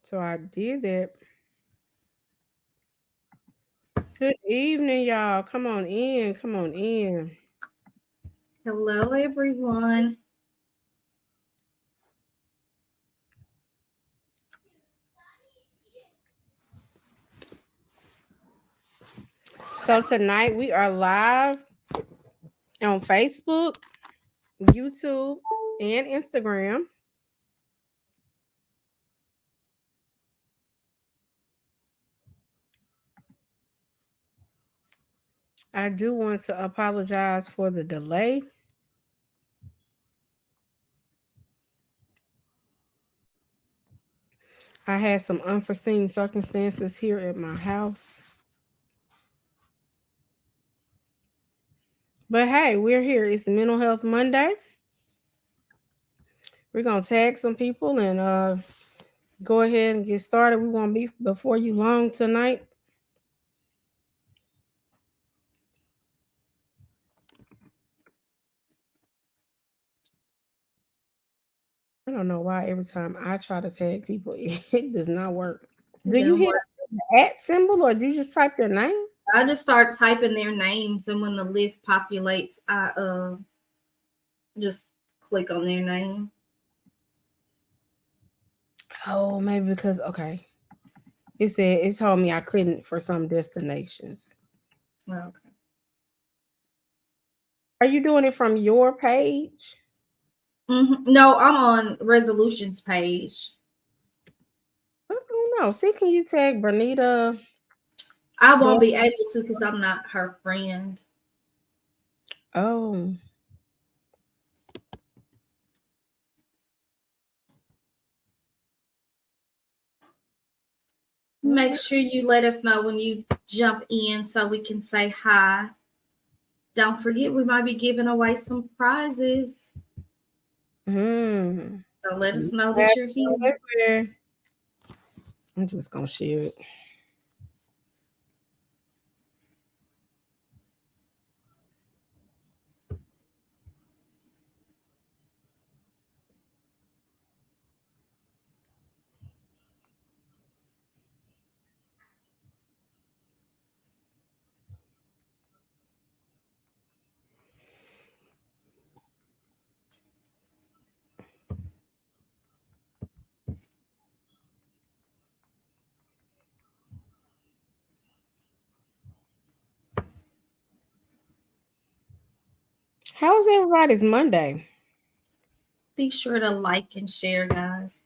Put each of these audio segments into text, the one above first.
So I did that. Good evening, y'all. Come on in. Come on in. Hello, everyone. So tonight we are live on Facebook, YouTube, and Instagram. I do want to apologize for the delay. I had some unforeseen circumstances here at my house. But hey, we're here. It's Mental Health Monday. We're going to tag some people and go ahead and get started. We won't be before you long tonight. I don't know why every time I try to tag people, it does not work. It Do you don't hear work. the at symbol or do you just type your name? I just start typing their names, and when the list populates, I just click on their name. Oh, maybe because okay. It told me I couldn't for some destinations. Okay. Are you doing it from your page? No, I'm on resolutions page. I don't know. See, can you tag Bernita? I won't Well, be able to because I'm not her friend. oh, Make sure you let us know when you jump in so we can say hi. Don't forget, we might be giving away some prizes. hmm. So let us know that That's you're here. everywhere. I'm just gonna share it. How's everybody's Monday? Be sure to like and share, guys.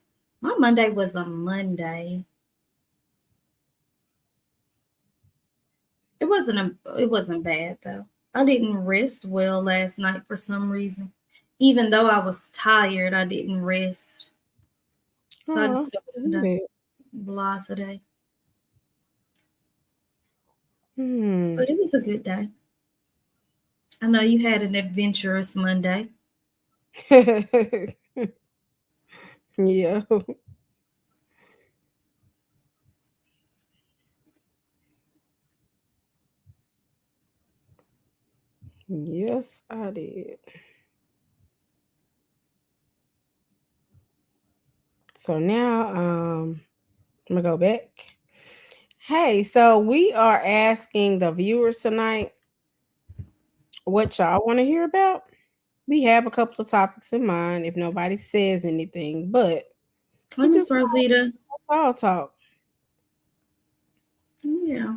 My Monday was a Monday. It wasn't bad though. I didn't rest well last night for some reason. Even though I was tired, I didn't rest. So I Oh, just felt kind of good. blah today. Hmm. But it was a good day. I know you had an adventurous Monday. Yeah. Yes, I did. So now I'm gonna go back. Hey, so we are asking the viewers tonight what y'all want to hear about. We have a couple of topics in mind if nobody says anything, but Hi, we Miss just Rosita. all talk. Yeah.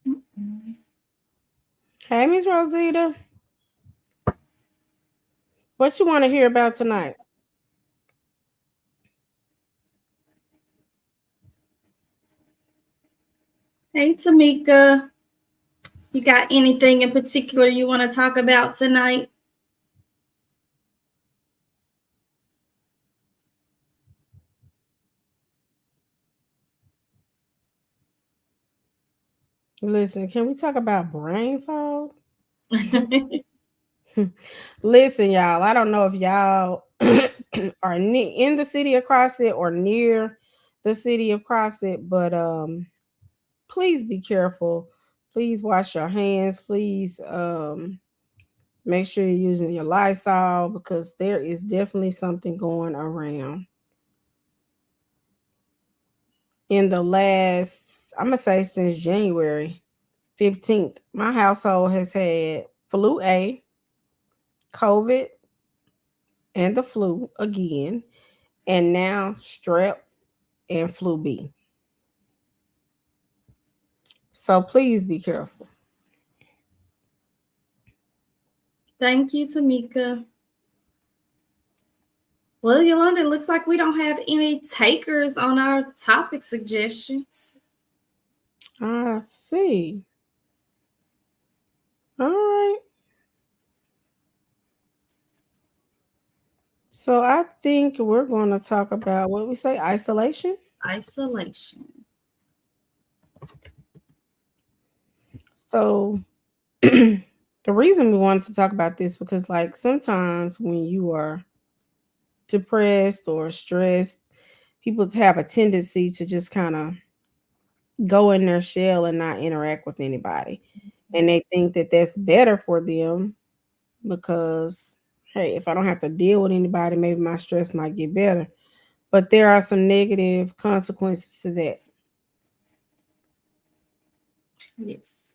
Mm-mm. Hey, Miss Rosita, what you want to hear about tonight? Hey, Tamika, you got anything in particular you want to talk about tonight? Listen, can we talk about brain fog? Listen, y'all, I don't know if y'all are in the city of Crossett or near the city of Crossett, but please be careful. Please wash your hands. Please make sure you're using your Lysol because there is definitely something going around. In the last, I'm gonna say since January 15th, my household has had flu A, COVID, and the flu again, and now strep and flu B. So please be careful. Thank you, Tamika. Well, Yolanda, it looks like we don't have any takers on our topic suggestions. I see. All right. So I think we're going to talk about what we say isolation. Isolation. So the reason we wanted to talk about this because like sometimes when you are depressed or stressed, people have a tendency to just kind of go in their shell and not interact with anybody. And they think that that's better for them because, hey, if I don't have to deal with anybody, maybe my stress might get better. But there are some negative consequences to that. Yes.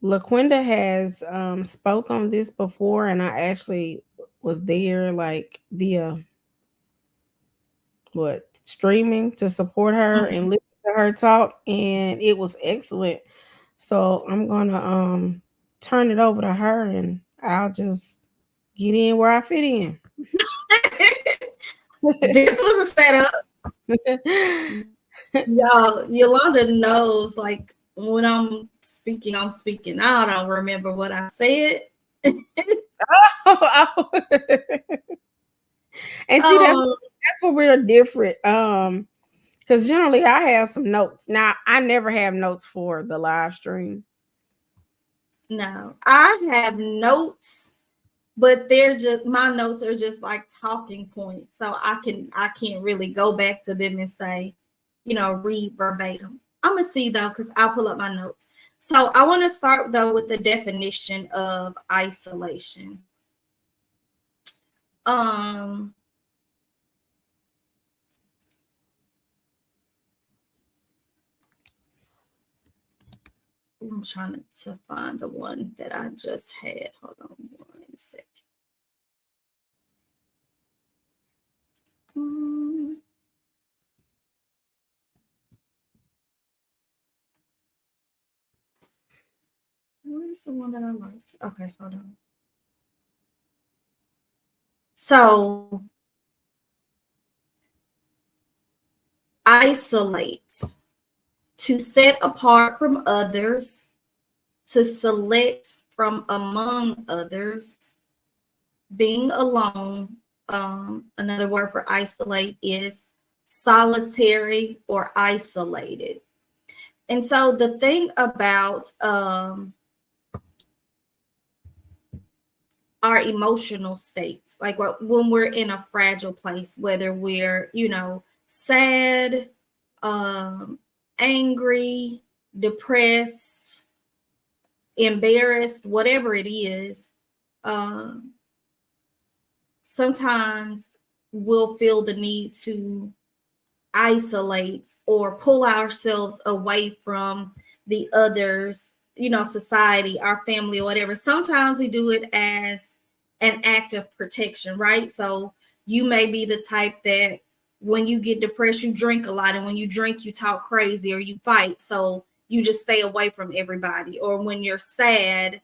LaQuinda has spoke on this before, and I actually was there like via what streaming to support her and Mhm. listen to her talk, and it was excellent. So I'm gonna turn it over to her, and I'll just get in where I fit in. This was a setup. Y'all, Yolanda knows like when I'm speaking out, I don't remember what I said. Oh, and see um, that's where we're different. Because generally I have some notes. Now I never have notes for the live stream. no, I have notes, but they're just my notes are just like talking points. So I can't really go back to them and say, read verbatim. I'm gonna see though, because I'll pull up my notes. So I want to start though with the definition of isolation. Um I'm trying to find the one that I just had. Hold on one second. Mm, where's the one that I liked? Okay, hold on. So isolate, to set apart from others, to select from among others, being alone. Another word for isolate is solitary or isolated. And so the thing about our emotional states, like when we're in a fragile place, whether we're, sad, um, angry, depressed, embarrassed, whatever it is, um, sometimes we'll feel the need to isolate or pull ourselves away from the others, society, our family, or whatever. Sometimes we do it as an act of protection, right? So you may be the type that when you get depressed, you drink a lot, and when you drink, you talk crazy or you fight. So you just stay away from everybody. Or when you're sad,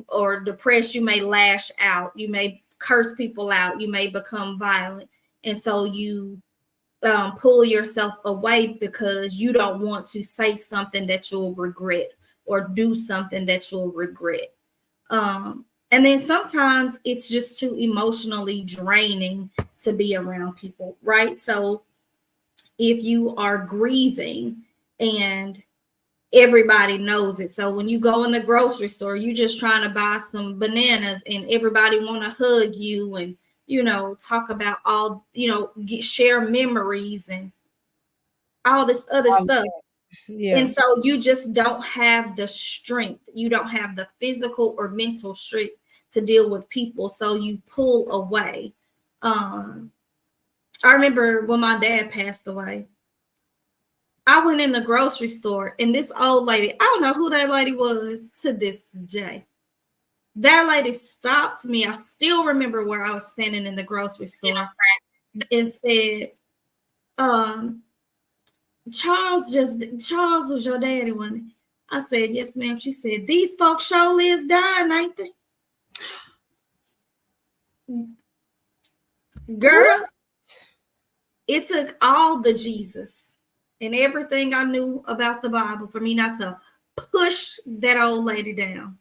or depressed, you may lash out, you may curse people out, you may become violent, and so you pull yourself away because you don't want to say something that you'll regret or do something that you'll regret. And then sometimes it's just too emotionally draining to be around people, right? So if you are grieving and everybody knows it. So when you go in the grocery store, you just trying to buy some bananas and everybody want to hug you and, talk about all, share memories and all this other stuff. Yeah. And so you just don't have the strength. You don't have the physical or mental strength to deal with people. So you pull away. I remember when my dad passed away, I went in the grocery store and this old lady, I don't know who that lady was to this day. That lady stopped me. I still remember where I was standing in the grocery store and said, Charles was your daddy one. I said, yes, ma'am. She said, these folks surely is dying, ain't they? Girl, What? it took all the Jesus and everything I knew about the Bible for me not to push that old lady down.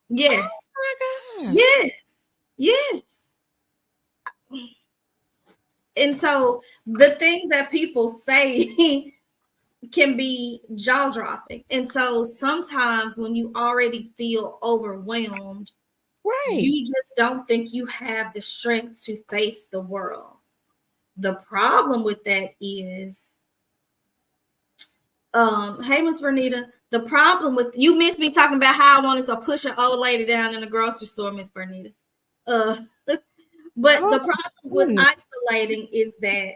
Yes. Oh my gosh. Yes. Yes. And so the things that people say can be jaw dropping. And so sometimes when you already feel overwhelmed, Right. you just don't think you have the strength to face the world. The problem with that is, hey, Miss Bernita, the problem with you missed me talking about how I wanted to push an old lady down in the grocery store, Miss Bernita. But the problem with isolating is that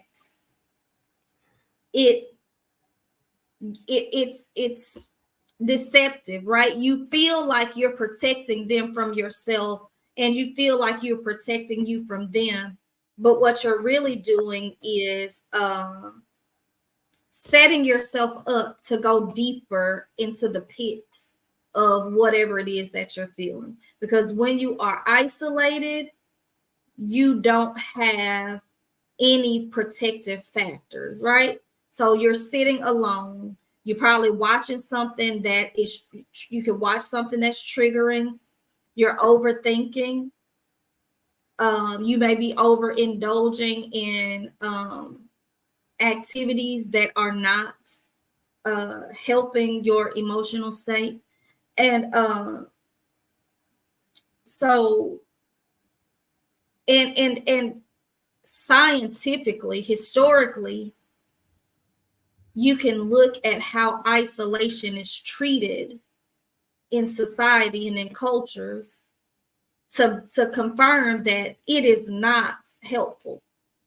it's deceptive, right? You feel like you're protecting them from yourself and you feel like you're protecting you from them, but what you're really doing is setting yourself up to go deeper into the pit of whatever it is that you're feeling, because when you are isolated, you don't have any protective factors, right? So you're sitting alone. You're probably watching something that is, you can watch something that's triggering. You're overthinking. You may be overindulging in activities that are not helping your emotional state. And so, and scientifically, historically, you can look at how isolation is treated in society and in cultures to confirm that it is not helpful.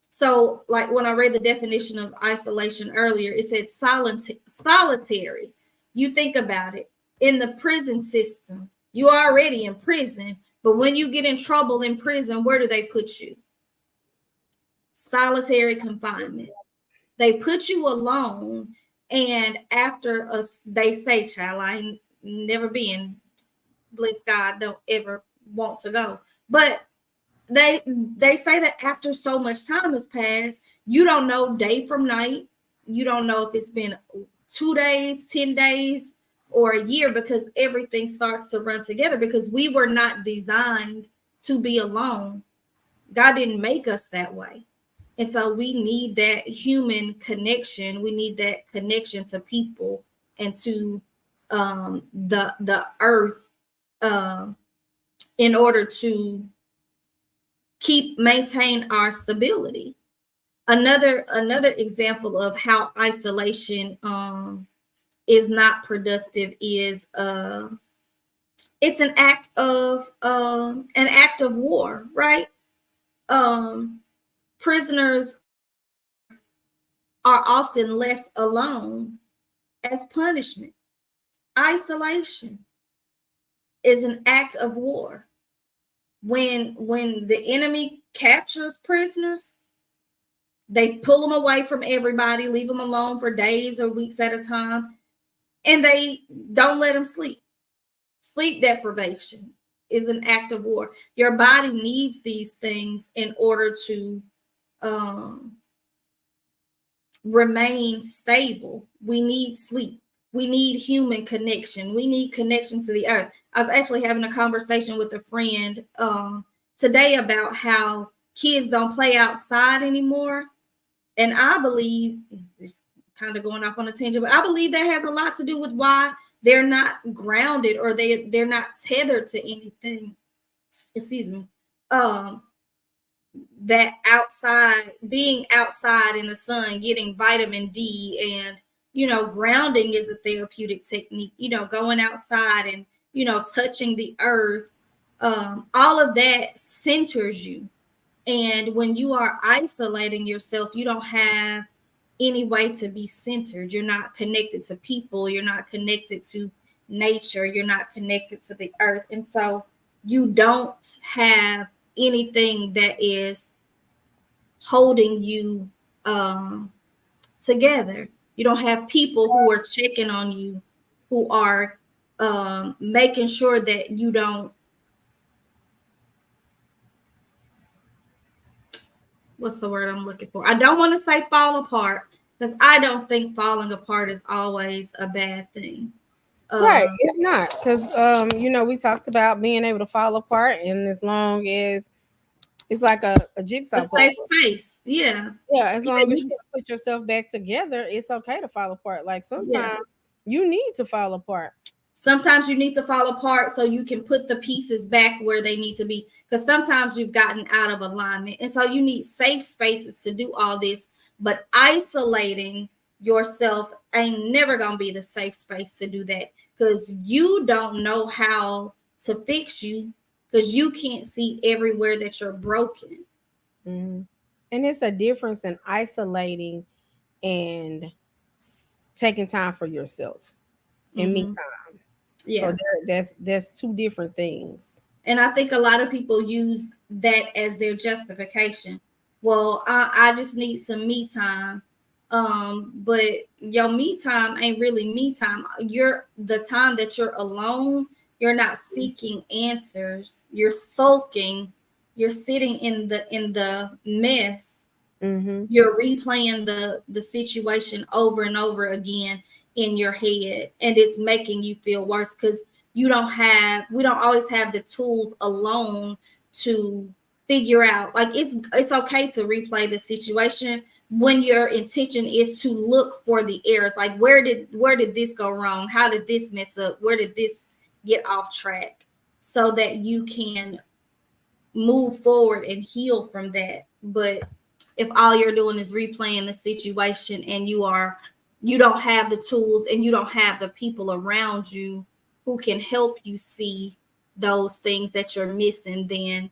So, like when I read the definition of isolation earlier, it said solitary. You think about it, in the prison system, you're already in prison, but when you get in trouble in prison, where do they put you? Solitary confinement. They put you alone, and after us, they say, "Child, I ain't never been. Bless God, don't ever want to go." But they say that after so much time has passed, you don't know day from night. You don't know if it's been 2 days, 10 days, or a year, because everything starts to run together, because we were not designed to be alone. God didn't make us that way. And so we need that human connection. We need that connection to people and to the earth, in order to maintain our stability. Another example of how isolation is not productive is it's an act of war, right? Prisoners are often left alone as punishment. Isolation is an act of war. When the enemy captures prisoners, they pull them away from everybody, leave them alone for days or weeks at a time, and they don't let them sleep. Sleep deprivation is an act of war. Your body needs these things in order to remain stable. We need sleep. We need human connection. We need connection to the earth. I was actually having a conversation with a friend today about how kids don't play outside anymore. And I believe, kind of going off on a tangent, but I believe that has a lot to do with why they're not grounded, or they're not tethered to anything. Excuse me. Um, that outside, being outside in the sun, getting vitamin D, and grounding is a therapeutic technique. Going outside and touching the earth, all of that centers you. And when you are isolating yourself, you don't have any way to be centered. You're not connected to people, you're not connected to nature, you're not connected to the earth. And so you don't have anything that is holding you together. You don't have people who are checking on you, who are making sure that you don't, what's the word I'm looking for? I don't want to say fall apart, because I don't think falling apart is always a bad thing. Right, it's not, because we talked about being able to fall apart, and as long as it's like a jigsaw A safe puzzle. space. Yeah. Yeah, as Yeah. long as you can put yourself back together, it's okay to fall apart. Like Yeah. sometimes you need to fall apart. Sometimes you need to fall apart so you can put the pieces back where they need to be, because sometimes you've gotten out of alignment. And so you need safe spaces to do all this. But isolating yourself ain't never going to be the safe space to do that, because you don't know how to fix you, because you can't see everywhere that you're broken. Mhm. And it's a difference in isolating and taking time for yourself and me Mm-hmm. time. So Yeah. that's two different things. And I think a lot of people use that as their justification. Well, I just need some me time. But your me time ain't really me time. You're the time that you're alone, you're not seeking answers. You're sulking. You're sitting in the mess. Mm-hmm. You're replaying the situation over and over again in your head, and it's making you feel worse, because we don't always have the tools alone to figure out, like, it's okay to replay the situation when your intention is to look for the errors, like where did this go wrong, how did this mess up, where did this get off track, so that you can move forward and heal from that. But if all you're doing is replaying the situation, and you don't have the tools, and you don't have the people around you who can help you see those things that you're missing, then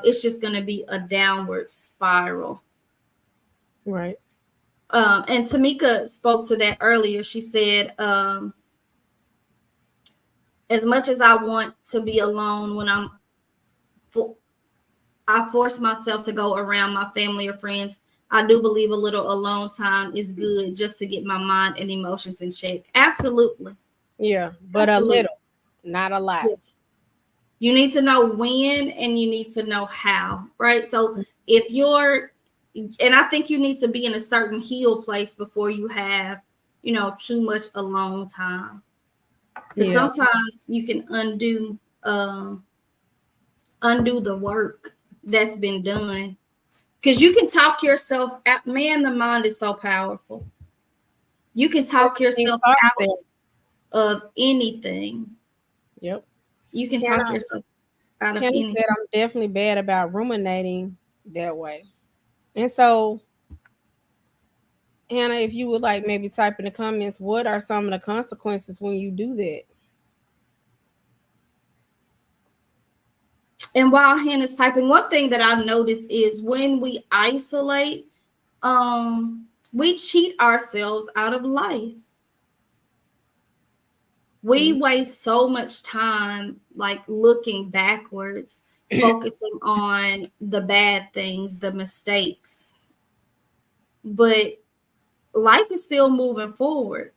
it's just going to be a downward spiral. Right. And Tamika spoke to that earlier. She said, as much as I want to be alone when I force myself to go around my family or friends, I do believe a little alone time is good, just to get my mind and emotions in check. Absolutely. Yeah, but a Absolutely. little, not a lot. Yeah. You need to know when, and you need to know how, right? So if you're, and I think you need to be in a certain heal place before you have, too much alone time. Because Yeah. sometimes you can undo the work that's been done, because you can talk yourself out. Man, the mind is so powerful. You can talk Everything yourself starts there. out of anything. Yep. You can talk Hannah, yourself out of Hannah anything. said I'm definitely bad about ruminating that way. And so, Hannah, if you would like maybe type in the comments, what are some of the consequences when you do that? And while Hannah's typing, one thing that I've noticed is when we isolate, we cheat ourselves out of life. We Mm. waste so much time, like, looking backwards, focusing on the bad things, the mistakes. But life is still moving forward.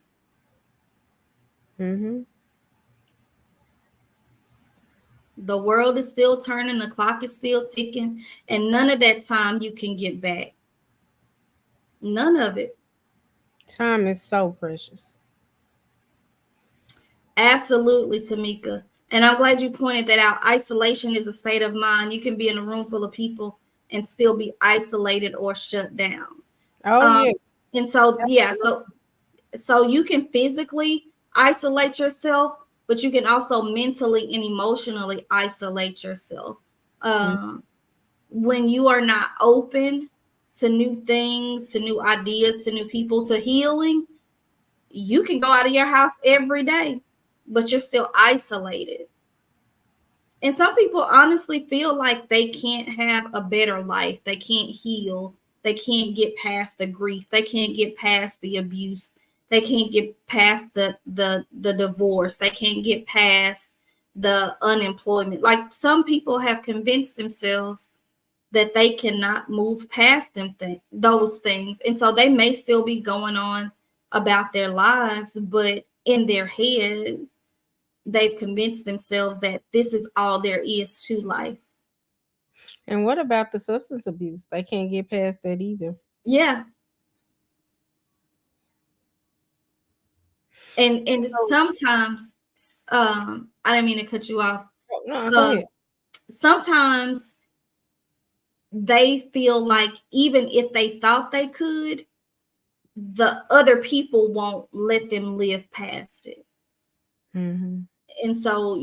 Mm-hmm. The world is still turning, the clock is still ticking, and none of that time you can get back. None of it. Time is so precious. Absolutely, Tamika. And I'm glad you pointed that out. Isolation is a state of mind. You can be in a room full of people and still be isolated or shut down. Oh Um, yeah. and so, yeah, so you can physically isolate yourself, but you can also mentally and emotionally isolate yourself. Mm. Um, when you are not open to new things, to new ideas, to new people, to healing, you can go out of your house every day, but you're still isolated. And some people honestly feel like they can't have a better life. They can't heal. They can't get past the grief. They can't get past the abuse. They can't get past the divorce. They can't get past the unemployment. Like some people have convinced themselves that they cannot move past those things. And so they may still be going on about their lives, but in their head, they've convinced themselves that this is all there is to life. And what about the substance abuse? They can't get past that either. Yeah. And So, sometimes I didn't mean to cut you off. no, go ahead. Um sometimes they feel like even if they thought they could, the other people won't let them live past it. Hmm. And so,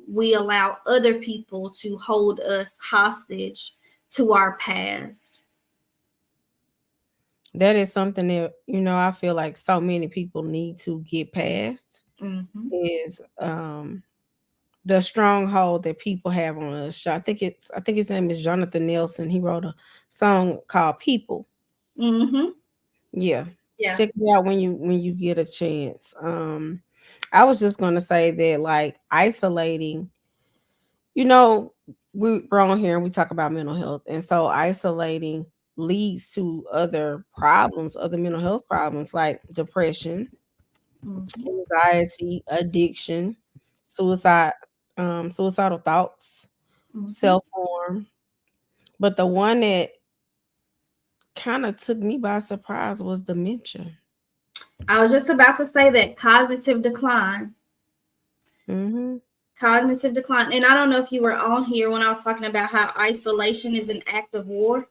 we allow other people to hold us hostage to our past. That is something that I feel like so many people need to get past Mm-hmm. is the stronghold that people have on us. I think his name is Jonathan Nelson. He wrote a song called People. Mm-hmm. Yeah. Yeah. Check it out when you get a chance. I was just gonna say that like isolating, you know, we're on here and we talk about mental health. And so isolating leads to other problems, other mental health problems like depression, Mm-hmm. anxiety, addiction, suicide, suicidal thoughts, Mm-hmm. self-harm. But the one that kind of took me by surprise was dementia. I was just about to say that cognitive decline. Hmm. Cognitive decline. And I don't know if you were on here when I was talking about how isolation is an act of war.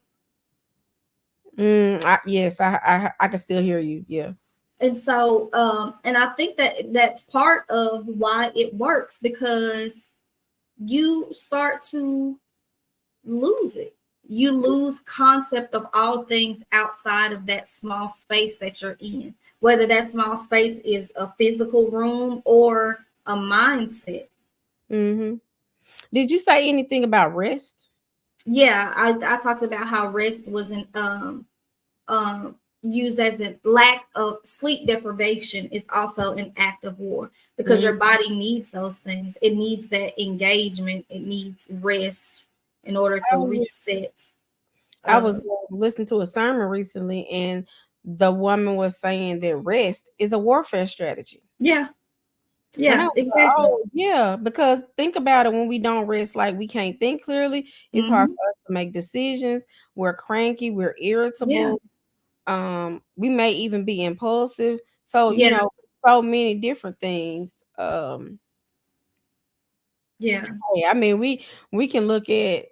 Yes, I can still hear you. Yeah. And so, and I think that that's part of why it works, because you start to lose it. You lose concept of all things outside of that small space that you're in, whether that small space is a physical room or a mindset. Hmm. Did you say anything about rest? Yeah, I talked about how rest wasn't used as a lack of sleep deprivation is also an act of war, because Mhm. your body needs those things. It needs that engagement. It needs rest in order to Oh, yeah. reset. I Uh, was listening to a sermon recently, and the woman was saying that rest is a warfare strategy. yeah, And I yeah, was like, exactly. oh, yeah, because think about it, when we don't rest, like we can't think clearly. It's hard Hmm. for us to make decisions. We're cranky, we're Yeah, irritable. We may even be impulsive. So, yeah, so many different things. yeah. Hey, I mean, we can look at,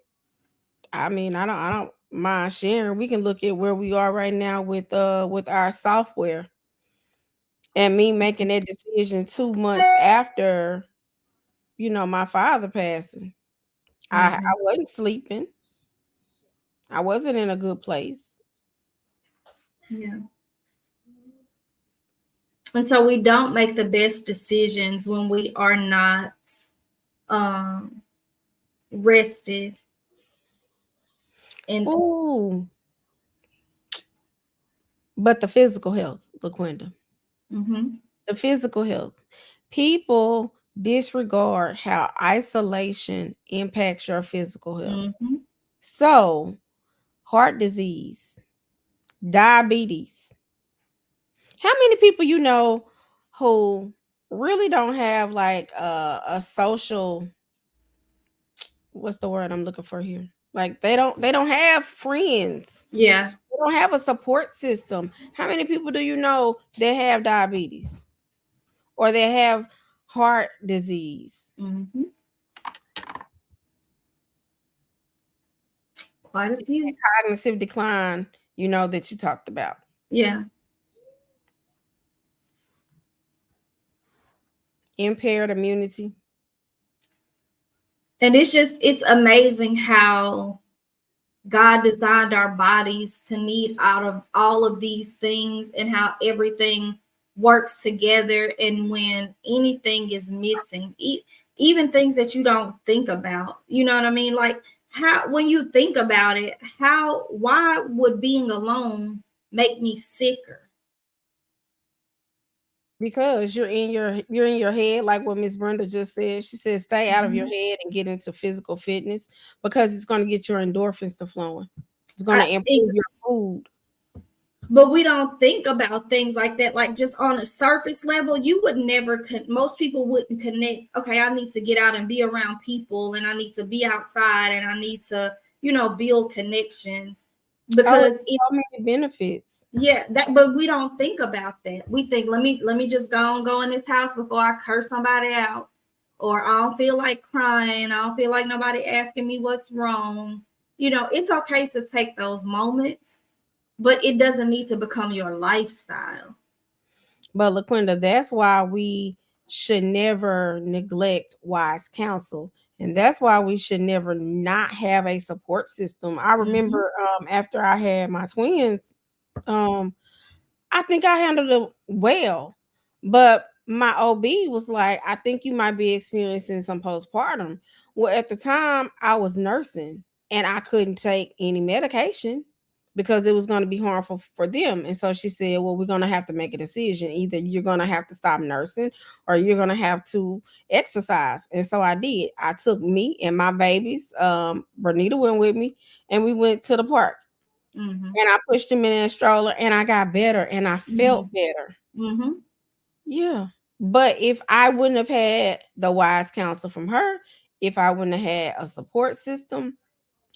I don't mind sharing. We can look at where we are right now with our software, and me making that decision 2 months after, my father passing. I Hmm. wasn't sleeping. I wasn't in a good place. Yeah. And so we don't make the best decisions when we are not um rested. And Ooh, but the physical health, LaQuinda, hmm the physical health. People disregard how isolation impacts your physical health. hmm So, heart disease, diabetes. How many people who really don't have like a social, what's the word I'm looking for here? Like they don't have friends. Yeah. They don't have a support system. How many people do you know that have diabetes or they have heart disease? Mm-hmm. Quite a few. Cognitive decline, that you talked about. Yeah. Impaired immunity. And it's amazing how God designed our bodies to need out of all of these things and how everything works together. And when anything is missing, even things that you don't think about, you know what I mean? Like, how, when you think about it, why would being alone make me sicker? Because you're in your head, like what Miss Brenda just said. She said, stay out of your Mhm. head and get into physical fitness because it's going to get your endorphins to flowing. It's going to improve your food. But we don't think about things like that. Like, just on a surface level, you would never most people wouldn't connect. Okay, I need to get out and be around people, and I need to be outside, and I need to, build connections, Oh, because it's it's, so many benefits. yeah, that, but we don't think about that. We think, let me just go in this house before I curse somebody out, or I don't feel like crying, I don't feel like nobody asking me what's wrong. It's okay to take those moments, but it doesn't need to become your lifestyle. But LaQuinda, that's why we should never neglect wise counsel. And that's why we should never not have a support system. I Mm-hmm. remember after I had my twins, um, I think I handled it well. But my OB was like, I think you might be experiencing some postpartum. Well, at the time, I was nursing and I couldn't take any medication because it was going to be harmful for them. And so she said, well, we're going to have to make a decision. Either you're going to have to stop nursing or you're going to have to exercise. And so I did. I took me and my babies. Bernita went with me and we went to the park. Mm-hmm. And I pushed him in a stroller and I got better and I Mm-hmm. felt better. Mm-hmm. Yeah. But if I wouldn't have had the wise counsel from her, if I wouldn't have had a support system,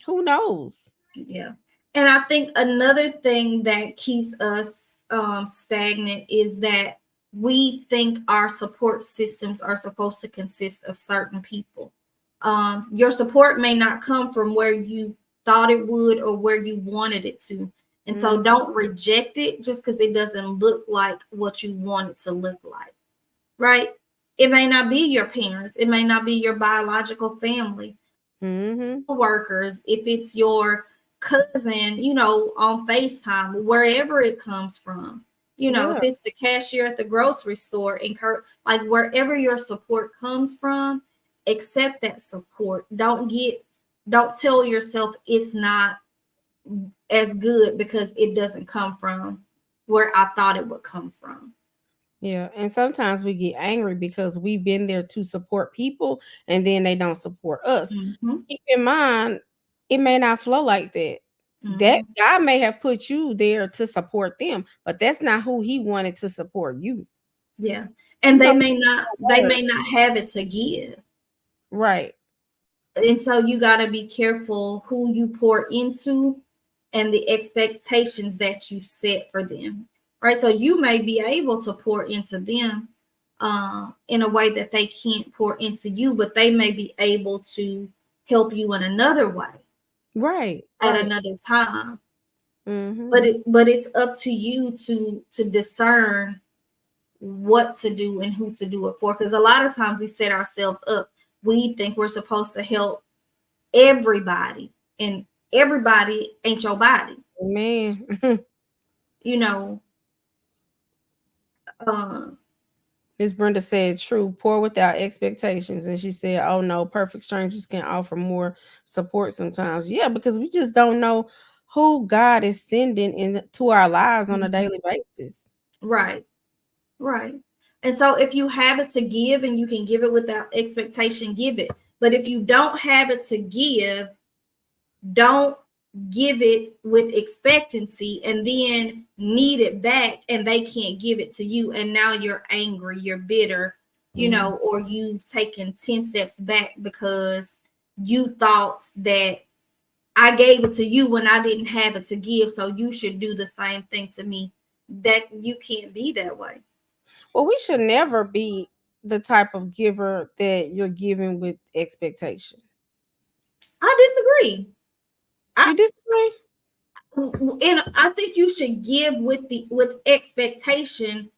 who knows? Yeah. And I think another thing that keeps us stagnant is that we think our support systems are supposed to consist of certain people. Your support may not come from where you thought it would or where you wanted it to. And so Mhm. don't reject it just because it doesn't look like what you want it to look like, right? It may not be your parents, it may not be your biological family, Mhm. workers, if it's your cousin, on FaceTime, wherever it comes from, if Yeah. it's the cashier at the grocery store, like wherever your support comes from, accept that support. Don't tell yourself it's not as good because it doesn't come from where I thought it would come from. Yeah. And sometimes we get angry because we've been there to support people and then they don't support us. Mm-hmm. Keep in mind, it may not flow like that. That Mm-hmm. God may have put you there to support them, but that's not who he wanted to support you. Yeah. And He's they gonna may not put they better. may not have it to give. Right. And so you got to be careful who you pour into and the expectations that you set for them, right? So you may be able to pour into them in a way that they can't pour into you, but they may be able to help you in another way Right. at Right. another time. Mhm. But it's up to you to discern what to do and who to do it for, because a lot of times we set ourselves up. We think we're supposed to help everybody, and everybody ain't your body, Man. you know. um Miss Brenda said, true, poor without expectations. And she said, oh no, perfect strangers can offer more support sometimes. Yeah, because we just don't know who God is sending into our lives on a daily basis. right, right. And so if you have it to give and you can give it without expectation, give it. But if you don't have it to give, don't give it with expectancy and then need it back and they can't give it to you, and now you're angry, you're bitter, Mhm. or you've taken 10 steps back because you thought that I gave it to you when I didn't have it to give, so you should do the same thing to me. That you can't be that way. Well, we should never be the type of giver that you're giving with expectation. I disagree. I You disagree? and I think you should give with expectation,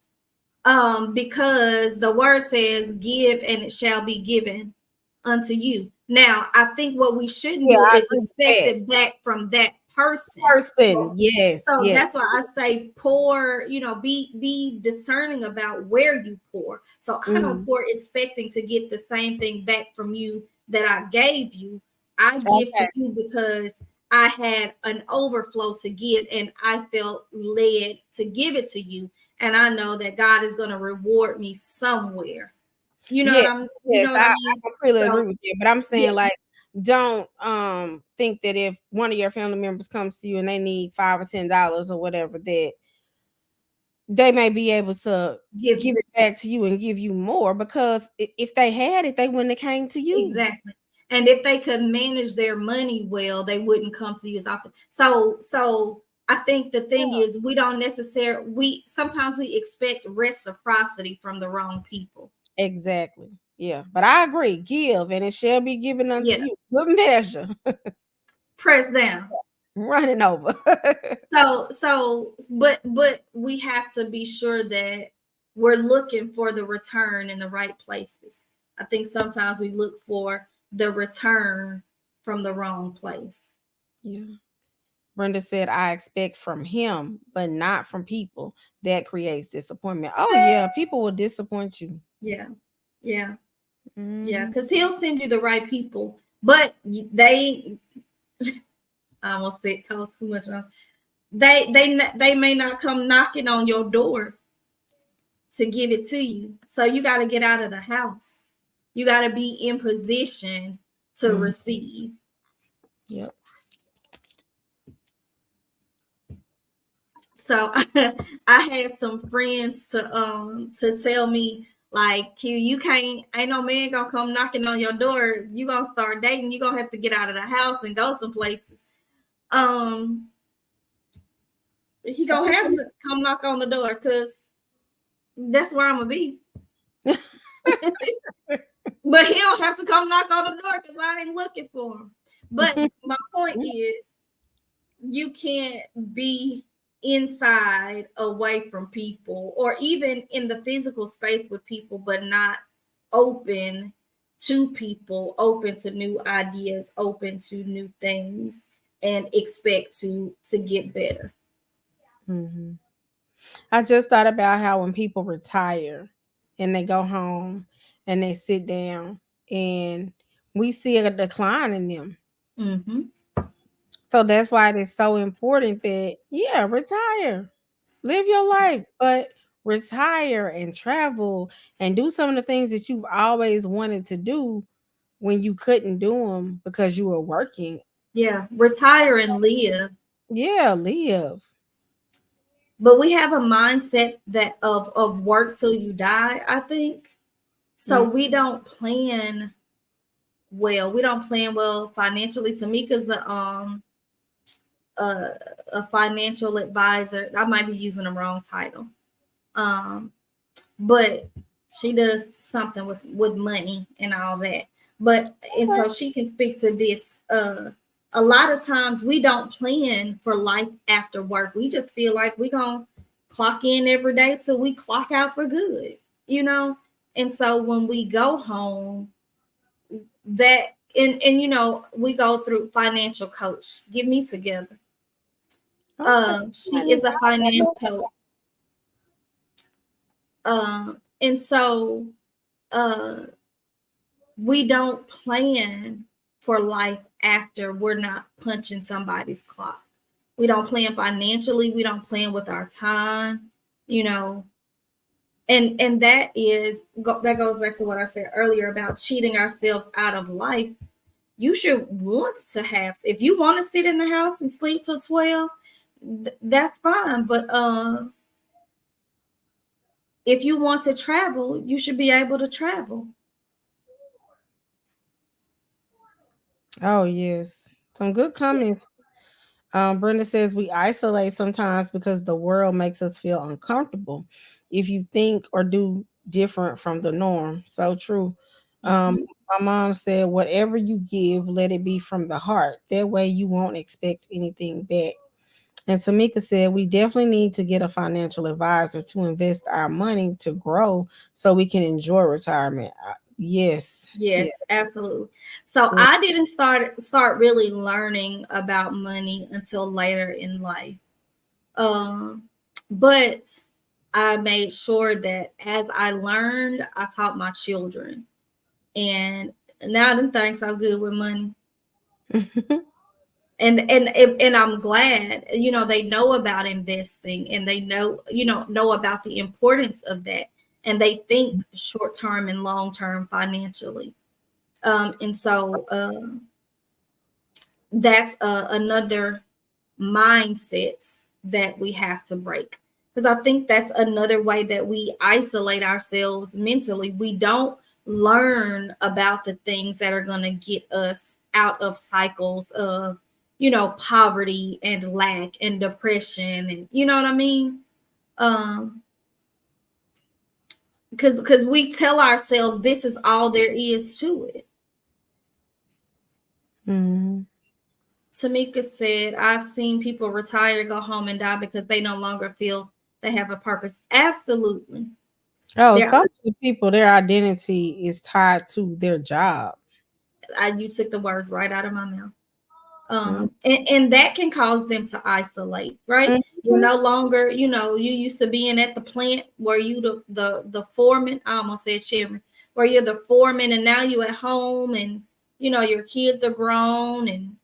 because the word says, give and it shall be given unto you. Now, I think what we shouldn't Yeah, do I is agree with expect that. it back from that person. Person, yes, So yes. that's why I say pour, be discerning about where you pour. So I don't Mhm. pour expecting to get the same thing back from you that I gave you. I give to Okay. you because I had an overflow to give and I felt led to give it to you. And I know that God is going to reward me somewhere. You know Yeah, what I'm, you yes, know what I I mean? completely agree So with you. But I'm yeah, saying like don't think that if one of your family members comes to you and they need $5 or $10 or whatever, that they may be able to give give you. it back to you and give you more because if they had it, they wouldn't have came to you. Exactly. And if they could manage their money well, they wouldn't come to you as often. So I think the thing is we don't necessarily we sometimes we expect reciprocity from the wrong people. Exactly. Yeah. But I agree. Give and it shall be given unto Yeah. you. Good measure. Press down. Running over. But we have to be sure that we're looking for the return in the right places. I think sometimes we look for the return from the wrong place. Yeah. Brenda said, I expect from him, but not from people. That creates disappointment. Oh, yeah. People will disappoint you. Yeah. Yeah. Yeah, Mhm. because he'll send you the right people, but they I almost said told too much on. They may not come knocking on your door to give it to you. So you got to get out of the house. You got to be in position to Mhm. receive. Yep. So I had some friends to tell me like, Q, you can't, ain't no man gonna come knocking on your door. You gonna start dating. You gonna have to get out of the house and go some places. Um, he So, gonna have to come knock on the door because that's where I'm gonna be. But he don't have to come knock on the door because I ain't looking for him. But my point is, you can't be inside away from people or even in the physical space with people, but not open to people, open to new ideas, open to new things, and expect to get better. mhm. I just thought about how when people retire and they go home and they sit down and we see a decline in them. Mm-hmm. So that's why it is so important that, yeah, retire, live your life, but retire and travel and do some of the things that you've always wanted to do when you couldn't do them because you were working. Yeah, retire and live. Yeah, live. But we have a mindset that of work till you die, I think. So Mm, we don't plan well. We don't plan well financially. Tamika's a, a financial advisor. I might be using the wrong title. Um, but she does something with money and all that. But and okay. so she can speak to this. A lot of times we don't plan for life after work. We just feel like we're gonna clock in every day till we clock out for good, you know. And so when we go home, that and we go through financial coach. Get me together. Okay. She is a financial coach. And so uh we don't plan for life after we're not punching somebody's clock. We don't plan financially, we don't plan with our time, you know. And that goes back to what I said earlier about cheating ourselves out of life. You should want to have, if you want to sit in the house and sleep till 12, that's fine, but if you want to travel, you should be able to travel. Oh, yes. Some good comments. Brenda says we isolate sometimes because the world makes us feel uncomfortable if you think or do different from the norm. So true. Mhm. My mom said, whatever you give, let it be from the heart. That way you won't expect anything back. And Tamika said, we definitely need to get a financial advisor to invest our money to grow so we can enjoy retirement. Yes. Yes. Yes, absolutely. So Yeah. I didn't start really learning about money until later in life. Um, but I made sure that as I learned, I taught my children, and now them things so good with money. And I'm glad, they know about investing, and they know about the importance of that, and they think short term and long term financially. And so that's another mindset that we have to break, because I think that's another way that we isolate ourselves mentally. We don't learn about the things that are going to get us out of cycles of poverty and lack and depression, and you know what I mean. um because we tell ourselves this is all there is to it. Mhm. Tamika said, I've seen people retire, go home, and die because they no longer feel they have a purpose. Absolutely. Oh, There, some of the people, their identity is tied to their job. you took the words right out of my mouth. Mhm. And that can cause them to isolate, right? You're Mhm. no longer, you used to being at the plant where you the foreman. I almost said chairman, where you're the foreman, and now you at home, and your kids are grown, and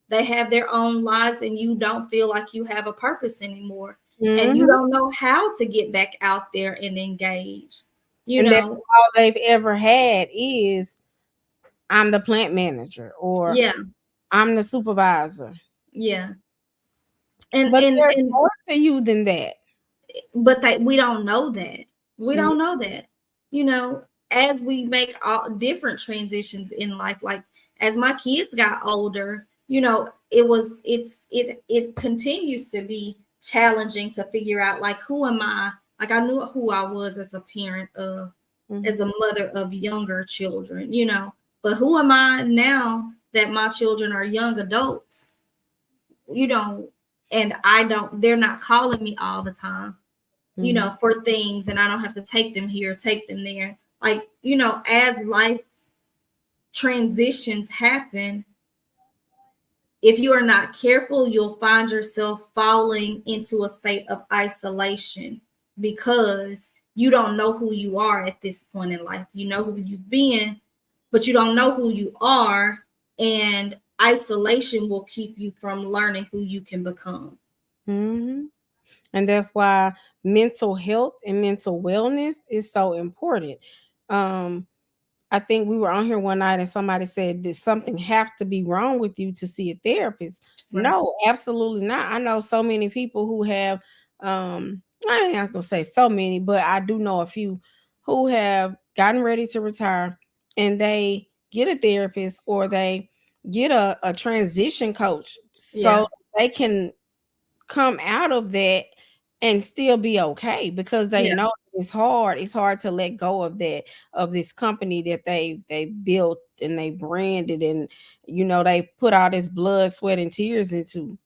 they have their own lives, and you don't feel like you have a purpose anymore, and you Mhm. don't know how to get back out there and engage. You And that's know, all they've ever had is I'm the plant manager or yeah, I'm the supervisor. yeah, and But and there's and more to you than that. but we don't know that. We Mhm. don't know that. You know, as we make all different transitions in life, like as my kids got older, it continues to be challenging to figure out, like, who am I? Like, I knew who I was as a parent of, as a Mhm. mother of younger children, but who am I now that my children are young adults? you know and they're not calling me all the time, Mhm. for things, and I don't have to take them here, take them there. Like, as life transitions happen, if you are not careful, you'll find yourself falling into a state of isolation because you don't know who you are at this point in life. You know who you've been, but you don't know who you are, and isolation will keep you from learning who you can become. Mhm. And that's why mental health and mental wellness is so important. Um, I think we were on here one night and somebody said, did something have to be wrong with you to see a therapist? Right. No, absolutely not. I know so many people who have, I ain't not gonna say so many, but I do know a few who have gotten ready to retire and they get a therapist or they get a transition coach Yeah. so they can come out of that and still be okay because they Yeah. know it's hard. It's hard to let go of that, of this company that they built and they branded, and they put all this blood, sweat, and tears into.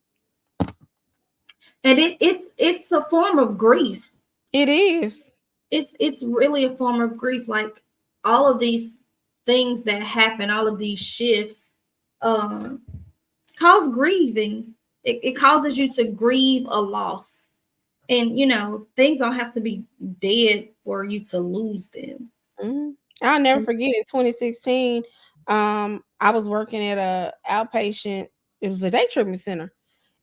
And it's a form of grief. It is. It's really a form of grief. Like, all of these things that happen, all of these shifts, um cause grieving. It causes you to grieve a loss. And things don't have to be dead for you to lose them. Mhm. I'll never forget in 2016, I was working at a outpatient, it was a day treatment center.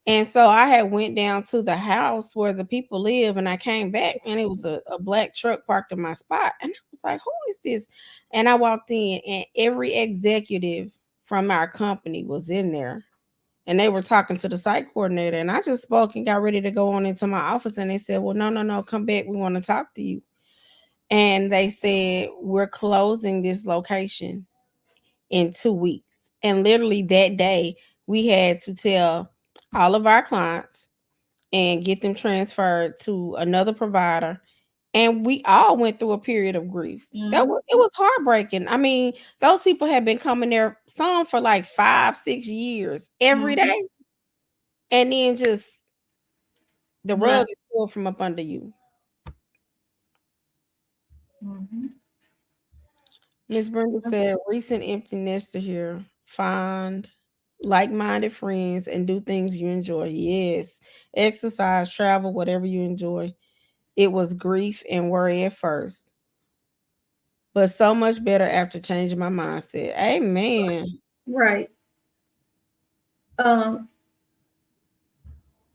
And so I had went down to the house where the people live, and I came back and it was a black truck parked in my spot. And I was like, who is this? And I walked in and every executive from our company was in there. And they were talking to the site coordinator. And I just spoke and got ready to go on into my office. And they said, well, no, no, no, come back. We want to talk to you. And they said, we're closing this location. in 2 weeks. And literally that day, we had to tell all of our clients and get them transferred to another provider. And we all went through a period of grief. That Mm-hmm. was it was heartbreaking. I mean, those people had been coming there some for like 5, 6 years every Mm-hmm. day, and then just the rug But is pulled from up under you. mm-hmm. Miss Brenda said, recent empty nester here. Find like-minded friends and do things you enjoy. Yes. Exercise, travel, whatever you enjoy. It was grief and worry at first, but so much better after changing my mindset. Amen. Right. Um,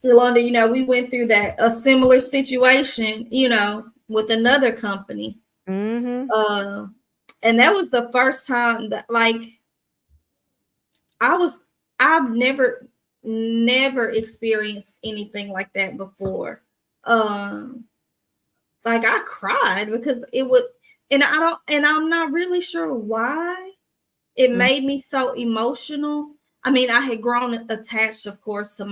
Yolanda, we went through a similar situation, with another company. Mm-hmm. Uh, and that was the first time that, like, I was, I've never experienced anything like that before. Um, like I cried because it would, and I'm not really sure why it made me so emotional. I mean, I had grown attached, of course, to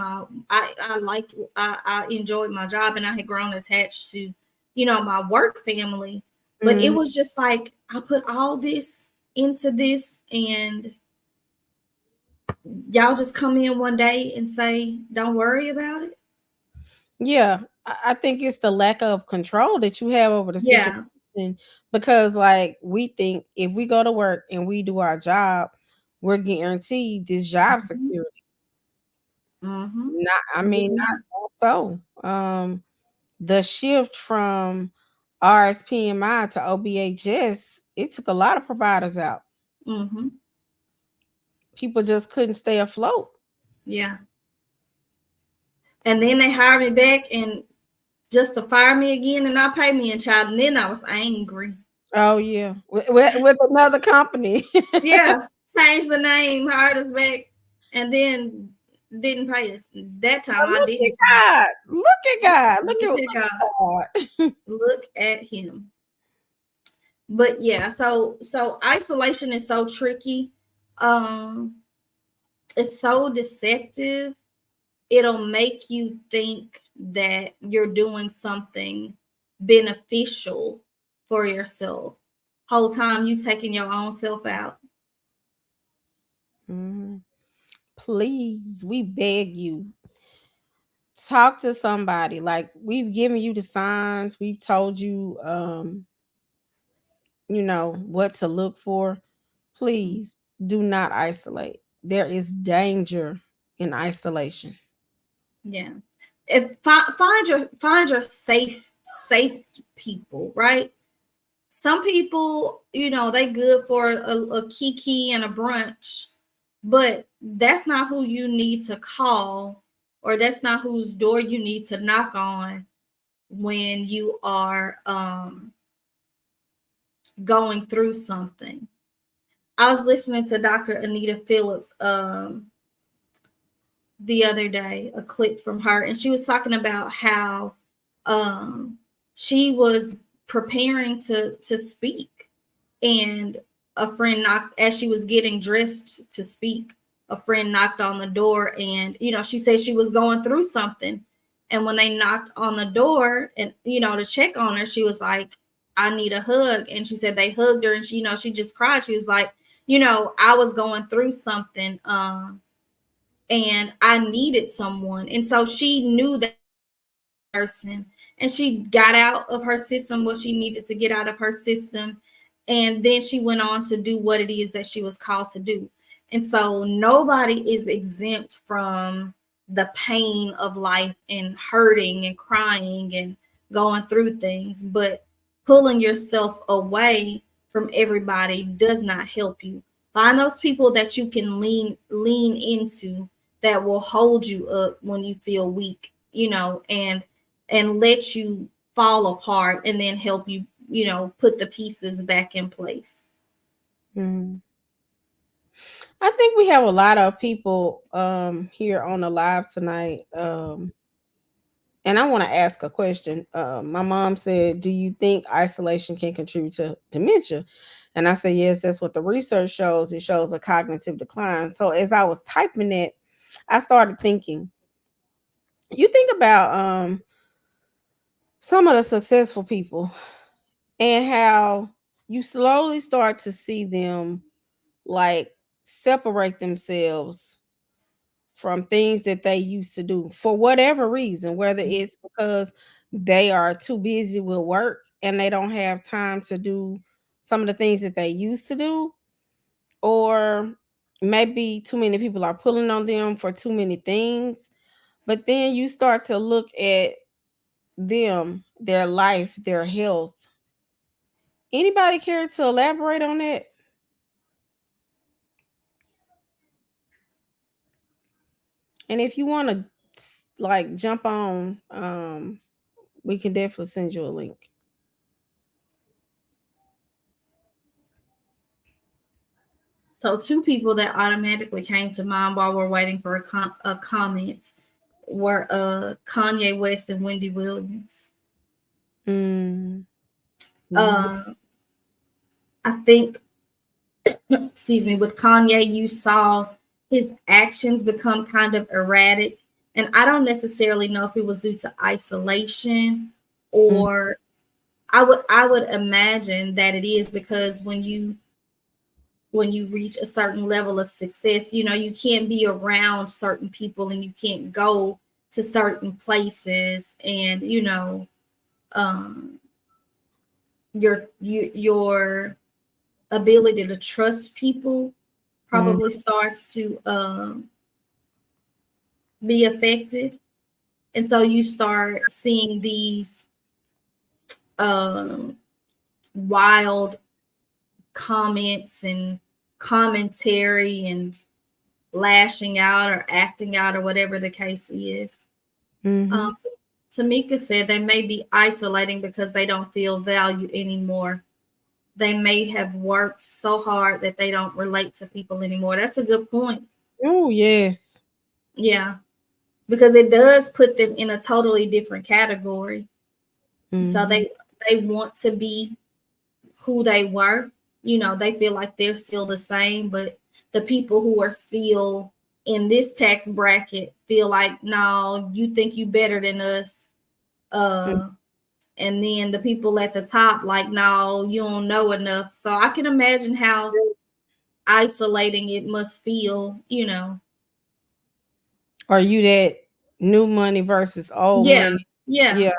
I enjoyed my job, and I had grown attached to, my work family. But it Mm-hmm. was just like I put all this into this, and y'all just come in one day and say, "Don't worry about it." Yeah, I think it's the lack of control that you have over the Yeah. situation, because like we think if we go to work and we do our job, we're guaranteed this job Mm-hmm. security. Mm-hmm. Not, I It is mean, not. not so. The shift from RSPMI to OBHS, it took a lot of providers out. Mm-hmm. People just couldn't stay afloat. Yeah. And then they hired me back and just to fire me again and not pay me, and child. And then I was angry. Oh yeah, with another company. Yeah, changed the name, hired us back, and then didn't pay us. That time I Look didn't at pay. God! Look at God! Look Look at at God. God! Look at him. But yeah, so isolation is so tricky. Um, it's so deceptive. It'll make you think that you're doing something beneficial for yourself. Whole time you taking your own self out. Mhm. Please, we beg you, talk to somebody. Like we've given you the signs. We've told you, what to look for. Please do not isolate. There is danger in isolation. Yeah. Find your safe people, right? Some people, they good for a kiki and a brunch, but that's not who you need to call, or that's not whose door you need to knock on when you are going through something. I was listening to Dr. Anita Phillips the other day, a clip from her, and she was talking about how um, she was preparing to speak, and a friend knocked as she was getting dressed to speak. A friend knocked on the door, and she said she was going through something, and when they knocked on the door and to check on her, she was like, "I need a hug," and she said they hugged her, and she just cried. She was like, "I was going through something, and I needed someone," and so she knew that person, and she got out of her system what she needed to get out of her system, and then she went on to do what it is that she was called to do. And so nobody is exempt from the pain of life and hurting and crying and going through things, but pulling yourself away from everybody does not help you. Find those people that you can lean into, that will hold you up when you feel weak, and let you fall apart, and then help you, put the pieces back in place. Mhm. I think we have a lot of people here on the live tonight. and I want to ask a question. My mom said, "Do you think isolation can contribute to dementia?" And I said, "Yes, that's what the research shows. It shows a cognitive decline." So as I was typing it, I started thinking. You think about some of the successful people and how you slowly start to see them like separate themselves from things that they used to do for whatever reason, whether it's because they are too busy with work and they don't have time to do some of the things that they used to do, or maybe too many people are pulling on them for too many things. But then you start to look at them, their life, their health. Anybody care to elaborate on that? And if you want to like jump on, we can definitely send you a link. So two people that automatically came to mind while we're waiting for a comment were Kanye West and Wendy Williams. Mm. Uh, I think, excuse me, with Kanye, you saw his actions become kind of erratic, and I don't necessarily know if it was due to isolation Mm. or I would imagine that it is because when you reach a certain level of success, you can't be around certain people and you can't go to certain places, and um your ability to trust people Mm. probably starts to be affected, and so you start seeing these um wild comments and commentary and lashing out or acting out or whatever the case is. Mhm. Um, Tamika said they may be isolating because they don't feel valued anymore. They may have worked so hard that they don't relate to people anymore. That's a good point. Oh, yes. Yeah, because it does put them in a totally different category. So Mhm. they want to be who they were. They feel like they're still the same, but the people who are still in this tax bracket feel like, no, you think you better than us. Mm. Uh, and then the people at the top, like, no, you don't know enough. So I can imagine how isolating it must feel. Are you that new money versus old Yeah, money? yeah, Yeah.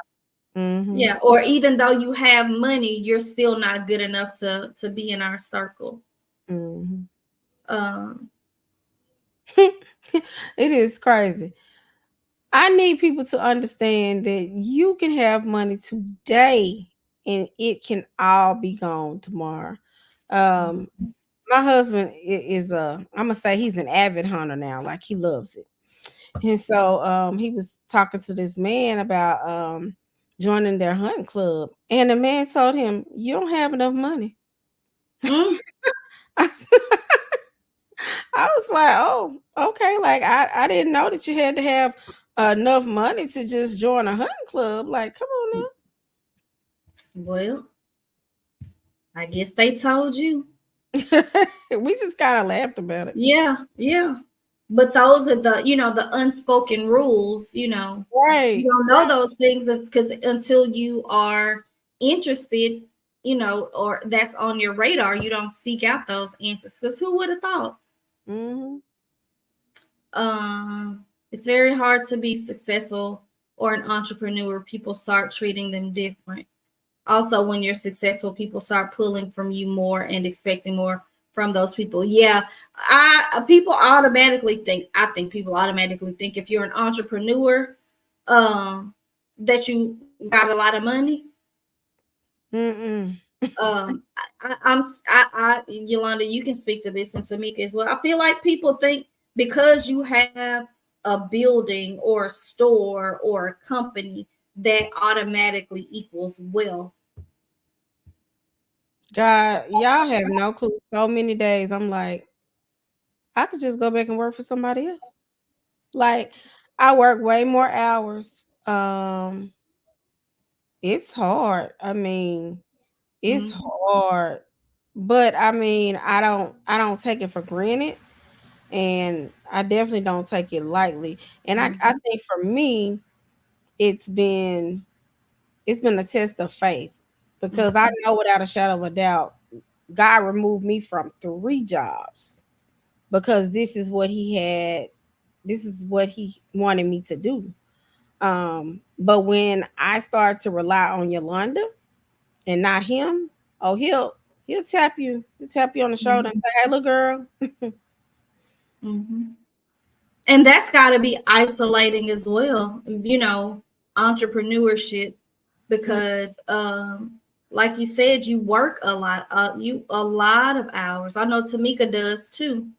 Mhm. yeah. Or even though you have money, you're still not good enough to be in our circle. Mhm. Um, It is crazy. I need people to understand that you can have money today and it can all be gone tomorrow. Um, my husband is I'm gonna say he's an avid hunter now, like he loves it. And so he was talking to this man about joining their hunting club, and the man told him, "You don't have enough money." mm, I was like, "Oh, okay." Like I didn't know that you had to have enough money to just join a hunting club. Like, come on well, I guess they told you. now. We just kind of laughed about it. Yeah, yeah. But those are the unspoken rules, You Right, don't know right. those things because until you are interested, or that's on your radar, you don't seek out those answers. Because who would have thought? Hmm. It's very hard to be successful or an entrepreneur. People start treating them different. Also, when you're successful, people start pulling from you more and expecting more from those people. Yeah, I think people automatically think if you're an entrepreneur, that you got a lot of money. Mm-mm. Yolanda, you can speak to this, and Tamika as well. I feel like people think because you have a building or a store or a company that automatically equals wealth. God, y'all have no clue. So many days, I'm like, I could just go back and work for somebody else. Like, I work way more hours Um, it's hard. I mean, it's Mhm. hard. But I mean, I don't take it for granted, and I definitely don't take it lightly. And I Mhm. think for me, it's been it's been a test of faith, because I Mhm. know without a shadow of a doubt God removed me from 3 jobs because this is what he wanted me to do. But when I start to rely on Yolanda and not him, oh he'll tap you on the shoulder and Mhm. say, "Hey, little girl." Mhm. And that's got to be isolating as well, entrepreneurship, because like you said, you work a lot, a lot of hours. I know Tamika does too.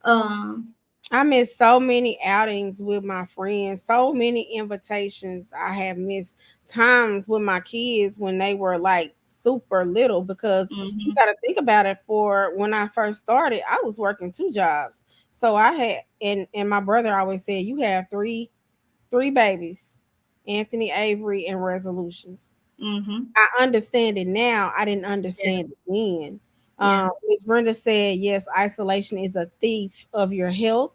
Um I missed so many outings with my friends, so many invitations. I have missed times with my kids when they were like super little, because you mhm. got to think about it. For when I first started, I was working 2 jobs. So I had, and my brother always said, "You have three babies, Anthony, Avery, and Resolutions." Mhm. I understand it now. I didn't Yeah. understand it then. Yeah. Ms. Brenda said, yes, isolation is a thief of your health.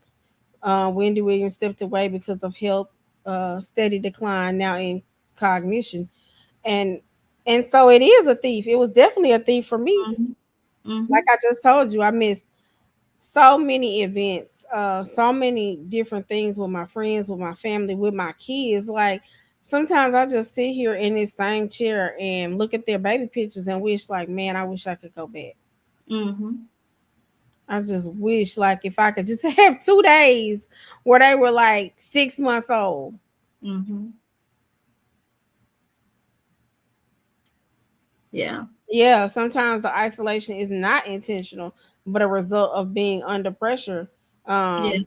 Wendy Williams stepped away because of health steady decline now in cognition, and so it is a thief. It was definitely a thief for me. Mhm. Like Mhm. I just told you, I missed so many events, so many different things with my friends, with my family, with my kids. Like sometimes I just sit here in this same chair and look at their baby pictures and wish, like, man, I wish I could go back. Mhm. I just wish, like, if I could just have 2 days where they were like 6 months old. Mhm. Yeah. Yeah, sometimes the isolation is not intentional, but a result of being under pressure. Yeah. Um,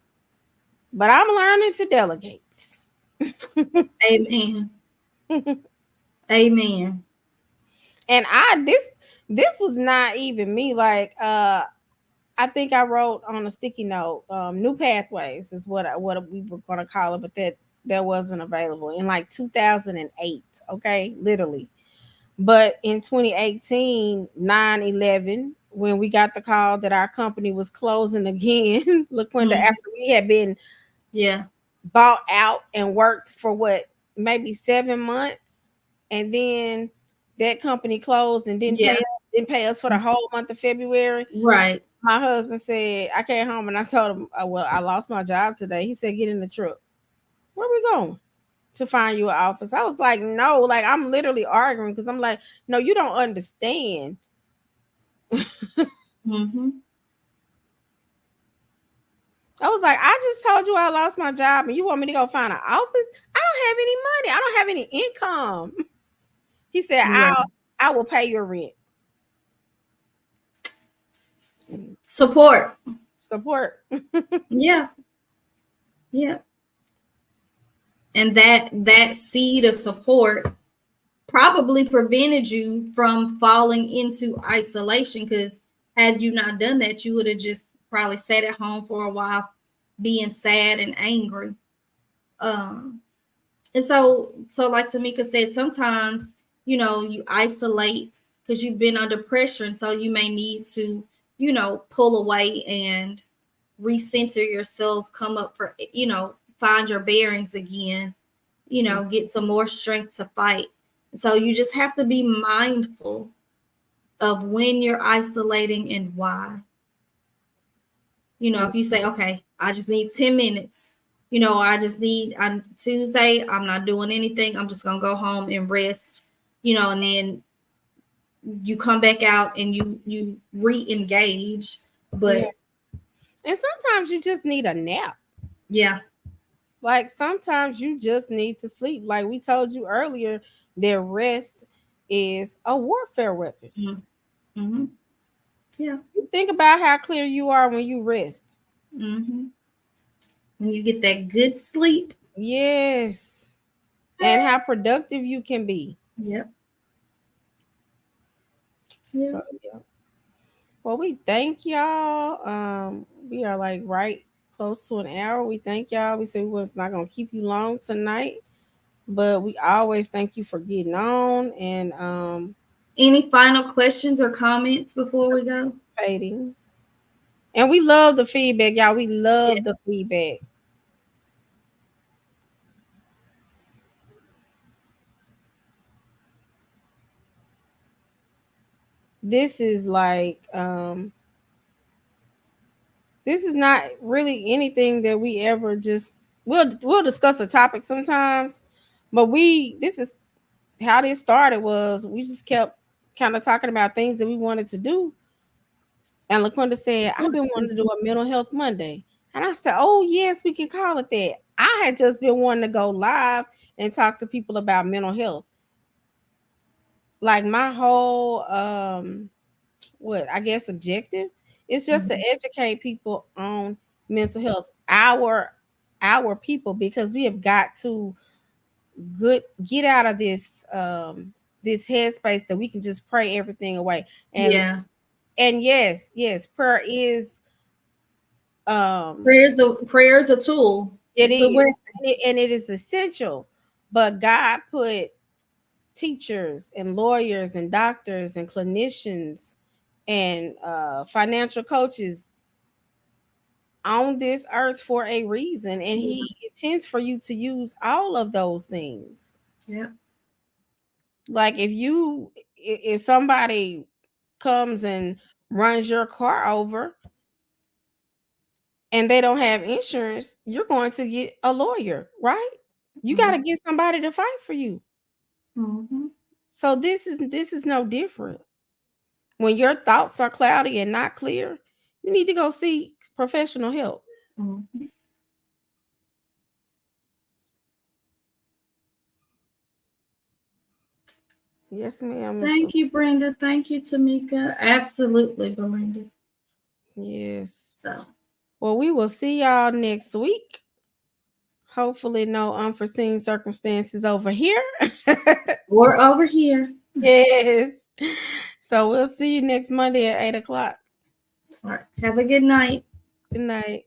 but I'm learning to delegate. Amen. Amen. And this was not even me. Like I think I wrote on a sticky note, new pathways is what we were gonna call it, but that wasn't available in like 2008. Okay, literally. But in 2018, 9/11, when we got the call that our company was closing again, LaQuinda, Mhm. after we had been Yeah. bought out and worked for what, maybe 7 months, and then that company closed and Yeah. didn't pay us for the whole month of February. Right. My husband said, I came home and I told him, well, I lost my job today. He said, get in the truck. Where we going? To find you an office. I was like, no, like I'm literally arguing because I'm like, no, you don't understand. Mhm. I was like, I just told you I lost my job and you want me to go find an office? I don't have any money. I don't have any income. He said, Right. I will pay your rent. Support. Support. Yeah. Yeah. And that seed of support probably prevented you from falling into isolation, because had you not done that, you would have just probably sat at home for a while being sad and angry. Um and so like Tamika said, sometimes you isolate because you've been under pressure, and so you may need to pull away and recenter yourself, come up for find your bearings again, get some more strength to fight. So you just have to be mindful of when you're isolating and why. If you say, okay, I just need 10 minutes, I just need, on Tuesday, I'm not doing anything. I'm just going to go home and rest, and then you come back out and you re-engage. Yeah. But And sometimes you just need a nap. yeah. Like sometimes you just need to sleep. Like we told you earlier, their rest is a warfare weapon. Mm-hmm. Mm-hmm. Yeah. You think about how clear you are when you rest. Mm-hmm. When you get that good sleep. Yes. And how productive you can be. Yep. So Yep. yeah. Well, we thank y'all. We are like right close to an hour. We thank y'all. We said we was not gonna keep you long tonight. But we always thank you for getting on and Any final questions or comments before we go? participating. And we love the feedback, y'all. We Yeah. love the feedback. This is like this is not really anything that we ever just we'll discuss a topic sometimes, but this is how this started was we just kept kind of talking about things that we wanted to do. And LaQuinta said, I've been wanting to do a mental health Monday. And I said, oh, yes, we can call it that. I had just been wanting to go live and talk to people about mental health. Like my whole, what I guess objective is just to educate people on mental health, our people, because we have got to get out of this headspace that we can just pray everything away. Yeah. And yes, prayer is Prayer is a tool. it It's a is, weapon. and it is essential. But God put teachers and lawyers and doctors and clinicians and financial coaches on this earth for a reason, and He intends for you to use all of those things. Yeah. Like if somebody comes and runs your car over and they don't have insurance, you're going to get a lawyer, right? You got to get somebody to fight for you. Mm-hmm. So this is no different. When your thoughts are cloudy and not clear, you need to go seek professional help. Mm-hmm. Yes, ma'am. Thank you, Brenda. Thank you, Tamika. Absolutely, Belinda. Yes. So, well, we will see y'all next week. Hopefully, no unforeseen circumstances over here. or over here. Yes. So we'll see you next Monday at 8 o'clock. All right. Have a good night. Good night.